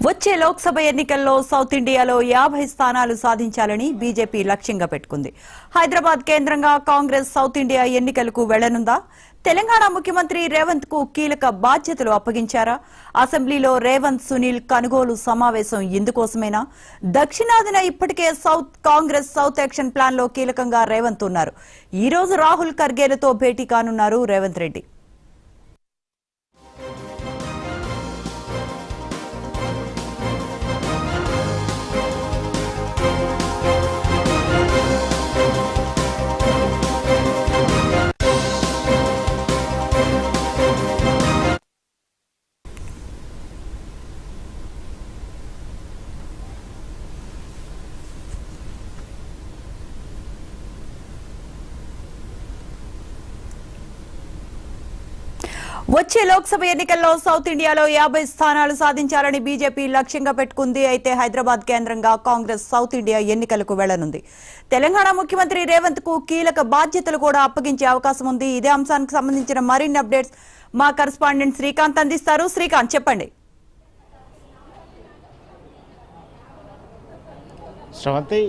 వచ్చే లోక్సభ ఎన్నికల్లో సౌత్ ఇండియాలో 50 స్థానాలు సాధించాలని బీజేపీ లక్ష్యంగా పెట్టుకుంది. హైదరాబాద్ కేంద్రంగా కాంగ్రెస్ సౌత్ ఇండియా ఎన్నికలకు వెళ్లనుందా? తెలంగాణ ముఖ్యమంత్రి రేవంత్ కు కీలక బాధ్యతలు అప్పగించారా? అసెంబ్లీలో రేవంత్ సునీల్ కొనుగోలు సమావేశం ఇందుకోసమేనా? దక్షిణాదిన ఇప్పటికే కాంగ్రెస్ సౌత్ యాక్షన్ ప్లాన్ లో కీలకంగా రేవంత్ ఉన్నారు. ఈ రోజు రాహుల్ ఖర్గేలతో భేటీ కానున్నారు రేవంత్ రెడ్డి. వచ్చే లోక్సభ ఎన్నికల్లో సౌత్ ఇండియాలో 50 స్థానాలు సాధించాలని బీజేపీ లక్ష్యంగా పెట్టుకుంది. అయితే హైదరాబాద్ కేంద్రంగా కాంగ్రెస్ సౌత్ ఇండియా ఎన్నికలకు వెళ్లనుంది. తెలంగాణ ముఖ్యమంత్రి రేవంత్ కు కీలక బాధ్యతలు కూడా అప్పగించే అవకాశం ఉంది. ఇదే అంశానికి సంబంధించిన మరిన్ని అప్డేట్స్ మా కరెస్పాండెంట్ శ్రీకాంత్ అందిస్తారు. శ్రీకాంత్, చెప్పండి. శ్రవంతి,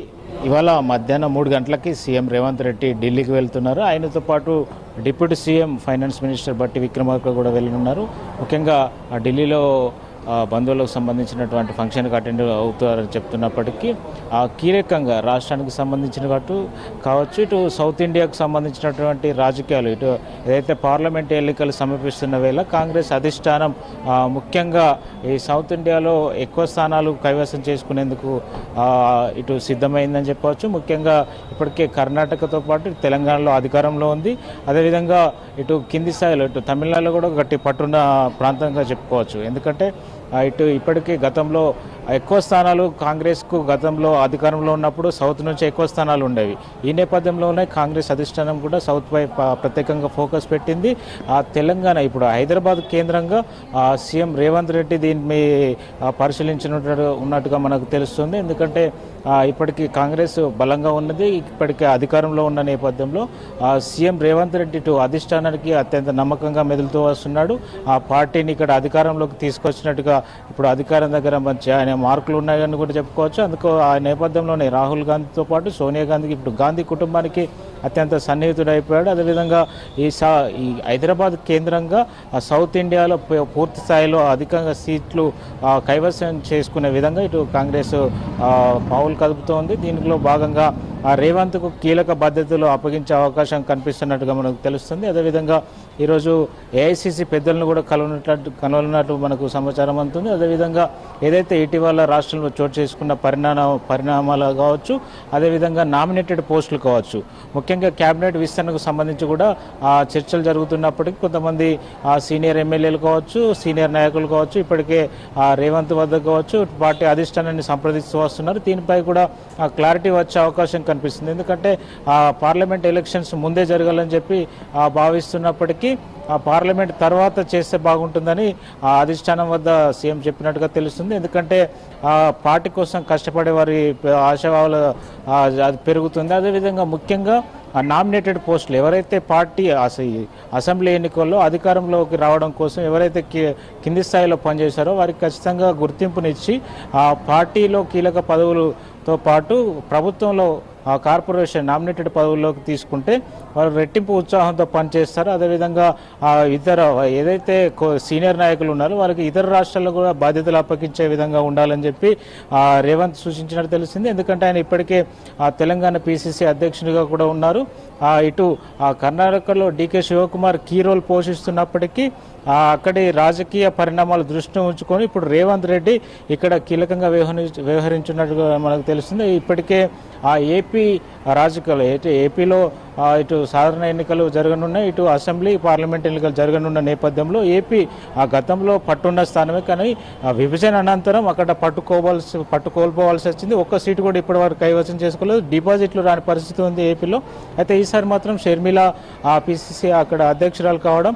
ఇవాళ మధ్యాహ్నం 3 గంటలకి సీఎం రేవంత్ రెడ్డి ఢిల్లీకి వెళ్తున్నారు. ఆయనతో పాటు డిప్యూటీ సీఎం ఫైనాన్స్ మినిస్టర్ బట్టి విక్రమార్క కూడా వెళ్ళనున్నారు. ముఖ్యంగా ఢిల్లీలో బంధువులకు సంబంధించినటువంటి ఫంక్షన్కి అటెండ్ అవుతారని చెప్తున్నప్పటికీ కీలకంగా రాష్ట్రానికి సంబంధించిన కావచ్చు, ఇటు సౌత్ ఇండియాకు సంబంధించినటువంటి రాజకీయాలు, ఇటు ఏదైతే పార్లమెంట్ ఎన్నికలు సమీపిస్తున్న వేళ కాంగ్రెస్ అధిష్టానం ముఖ్యంగా ఈ సౌత్ ఇండియాలో ఎక్కువ స్థానాలు కైవసం చేసుకునేందుకు ఇటు సిద్ధమైందని చెప్పవచ్చు. ముఖ్యంగా ఇప్పటికే కర్ణాటకతో పాటు తెలంగాణలో అధికారంలో ఉంది. అదేవిధంగా ఇటు కింది స్థాయిలో ఇటు తమిళనాడులో కూడా గట్టి పట్టున్న ప్రాంతంగా చెప్పుకోవచ్చు. ఎందుకంటే ఇటు ఇప్పటికీ గతంలో ఎక్కువ స్థానాలు కాంగ్రెస్కు గతంలో అధికారంలో ఉన్నప్పుడు సౌత్ నుంచి ఎక్కువ స్థానాలు ఉండేవి. ఈ నేపథ్యంలోనే కాంగ్రెస్ అధిష్టానం కూడా సౌత్ పై ప్రత్యేకంగా ఫోకస్ పెట్టింది. తెలంగాణ ఇప్పుడు హైదరాబాద్ కేంద్రంగా సీఎం రేవంత్ రెడ్డి దీన్ని ఉన్నట్టుగా మనకు తెలుస్తుంది. ఎందుకంటే ఇప్పటికీ కాంగ్రెస్ బలంగా ఉన్నది, ఇప్పటికే అధికారంలో ఉన్న నేపథ్యంలో సీఎం రేవంత్ రెడ్డి ఇటు అధిష్టానానికి అత్యంత నమ్మకంగా మెదులుతూ వస్తున్నాడు. ఆ పార్టీని ఇక్కడ అధికారంలోకి తీసుకొచ్చినట్టుగా ఇప్పుడు అధికారం దగ్గర మంచి ఆయన మార్కులు ఉన్నాయని కూడా చెప్పుకోవచ్చు. అందుకు ఆ నేపథ్యంలోనే రాహుల్ గాంధీతో పాటు సోనియా గాంధీకి ఇప్పుడు గాంధీ కుటుంబానికి అత్యంత సన్నిహితుడైపోయాడు. అదేవిధంగా ఈ హైదరాబాద్ కేంద్రంగా సౌత్ ఇండియాలో పూర్తి స్థాయిలో అధికంగా సీట్లు కైవసం చేసుకునే విధంగా ఇటు కాంగ్రెస్ పావులు కదుపుతోంది. దీనిలో భాగంగా రేవంత్కు కీలక బాధ్యతలు అప్పగించే అవకాశం కనిపిస్తున్నట్టుగా మనకు తెలుస్తుంది. అదేవిధంగా ఈరోజు ఏఐసిసి పెద్దలను కూడా కలవనున్నట్టు మనకు సమాచారం అందుతుంది. అదేవిధంగా ఏదైతే ఇటీవల రాష్ట్రంలో చోటు చేసుకున్న పరిణామాలు కావచ్చు, అదేవిధంగా నామినేటెడ్ పోస్టులు కావచ్చు, ముఖ్యంగా క్యాబినెట్ విస్తరణకు సంబంధించి కూడా చర్చలు జరుగుతున్నప్పటికీ కొంతమంది సీనియర్ ఎమ్మెల్యేలు కావచ్చు, సీనియర్ నాయకులు కావచ్చు, ఇప్పటికే రేవంత్ వద్ద కావచ్చు పార్టీ అధిష్టానాన్ని సంప్రదిస్తూ వస్తున్నారు. దీనిపై కూడా క్లారిటీ వచ్చే అవకాశం కనిపిస్తుంది. ఎందుకంటే పార్లమెంట్ ఎలక్షన్స్ ముందే జరగాలని చెప్పి భావిస్తున్నప్పటికీ పార్లమెంట్ తర్వాత చేస్తే బాగుంటుందని అధిష్టానం వద్ద సీఎం చెప్పినట్టుగా తెలుస్తుంది. ఎందుకంటే పార్టీ కోసం కష్టపడే వారి ఆశావాలు అది పెరుగుతుంది. అదేవిధంగా ముఖ్యంగా నామినేటెడ్ పోస్టులు ఎవరైతే పార్టీ అసెంబ్లీ ఎన్నికల్లో అధికారంలోకి రావడం కోసం ఎవరైతే కింది స్థాయిలో పనిచేశారో వారికి ఖచ్చితంగా గుర్తింపునిచ్చి పార్టీలో కీలక పదవులతో పాటు ప్రభుత్వంలో కార్పొరేషన్ నామినేటెడ్ పదవుల్లోకి తీసుకుంటే వారు రెట్టింపు ఉత్సాహంతో పనిచేస్తారు. అదేవిధంగా ఇతర ఏదైతే సీనియర్ నాయకులు ఉన్నారో వారికి ఇతర రాష్ట్రాల్లో కూడా బాధ్యతలు అప్పగించే విధంగా ఉండాలని చెప్పి రేవంత్ సూచించినట్టు తెలిసింది. ఎందుకంటే ఆయన ఇప్పటికే తెలంగాణ పిసిసి అధ్యక్షునిగా కూడా ఉన్నారు. ఇటు కర్ణాటకలో డీకే శివకుమార్ కీ రోల్ పోషిస్తున్నప్పటికీ అక్కడి రాజకీయ పరిణామాలు దృష్టిని ఉంచుకొని ఇప్పుడు రేవంత్ రెడ్డి ఇక్కడ కీలకంగా వ్యవహరించినట్టుగా మనకు తెలుస్తుంది. ఇప్పటికే ఏపీ రాజకీయాలు ఏపీలో ఇటు సాధారణ ఎన్నికలు జరగనున్నాయి, ఇటు అసెంబ్లీ పార్లమెంట్ ఎన్నికలు జరగనున్న నేపథ్యంలో ఏపీ గతంలో పట్టున్న స్థానమే, కానీ విభజన అనంతరం అక్కడ పట్టుకోల్పోవాల్సి వచ్చింది. ఒక్క సీటు కూడా ఇప్పటి వరకు కైవసం చేసుకోలేదు. డిపాజిట్లు రాని పరిస్థితి ఉంది ఏపీలో. అయితే ఈసారి మాత్రం షర్మిల పిసిసి అక్కడ అధ్యక్షురాలు కావడం,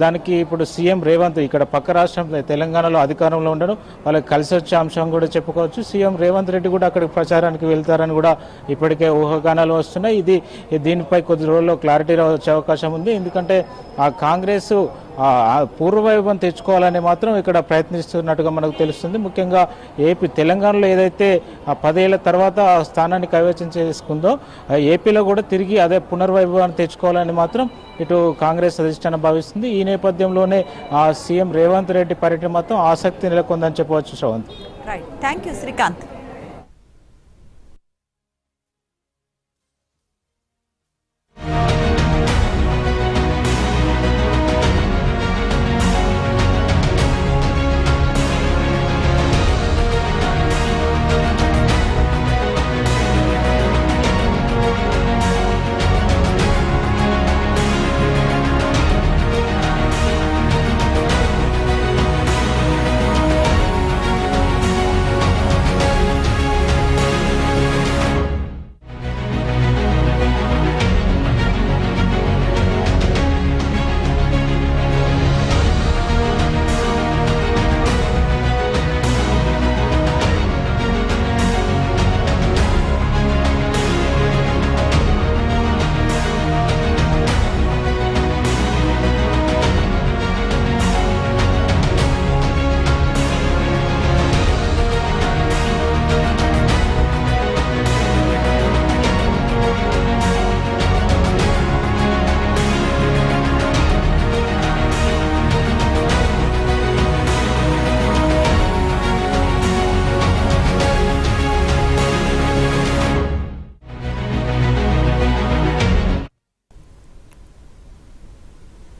దానికి ఇప్పుడు సీఎం రేవంత్ ఇక్కడ పక్క రాష్ట్రం తెలంగాణలో అధికారంలో ఉండడం వాళ్ళకి కలిసి వచ్చే అంశం కూడా చెప్పుకోవచ్చు. సీఎం రేవంత్ రెడ్డి కూడా అక్కడికి ప్రచారానికి వెళ్తారని కూడా ఇప్పటికే ఇప్పటికే ఊహాగానాలు వస్తున్నాయి. దీనిపై కొద్ది రోజుల్లో క్లారిటీ వచ్చే అవకాశం ఉంది. ఎందుకంటే ఆ కాంగ్రెస్ పూర్వవైభవం తెచ్చుకోవాలని మాత్రం ఇక్కడ ప్రయత్నిస్తున్నట్టుగా మనకు తెలుస్తుంది. ముఖ్యంగా తెలంగాణలో ఏదైతే 10 ఏళ్ల తర్వాత ఆ స్థానాన్ని కైవసం చేసుకుందో ఏపీలో కూడా తిరిగి అదే పునర్వైభవాన్ని తెచ్చుకోవాలని మాత్రం ఇటు కాంగ్రెస్ అధిష్టానం భావిస్తుంది. ఈ నేపథ్యంలోనే సీఎం రేవంత్ రెడ్డి పర్యటన మాత్రం ఆసక్తి నెలకొందని చెప్పవచ్చు. Sravanth. Right, thank you Srikanth.